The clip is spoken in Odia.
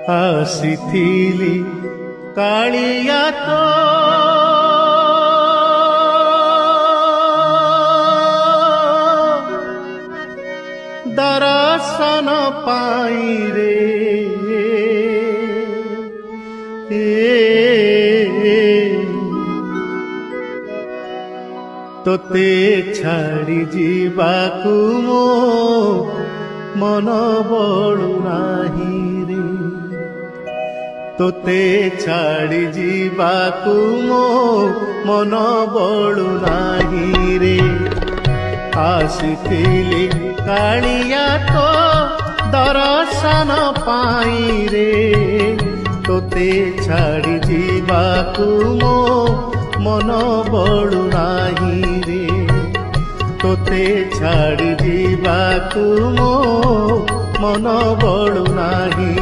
ଆସିଥିଲି କାଳିଆ ତୋ ଦର୍ଶନ ପାଇଁ ରେ ତୋତେ ଛାଡ଼ି ଯିବାକୁ ମୋ ମନ ବଳୁ ନାହିଁ ରେ ତୋତେ ଛାଡ଼ି ଯିବାକୁ ମୋ ମନ ବଳୁ ନାହିଁ ରେ ଆସିଥିଲି କାଳିଆ ତୋ ଦର୍ଶନ ପାଇଁ ରେ ତୋତେ ଛାଡ଼ି ଯିବାକୁ ମୋ ମନ ବଳୁ ନାହିଁ ରେ ତୋତେ ଛାଡ଼ି ଯିବାକୁ ମୋ ମନ ବଳୁ ନାହିଁ।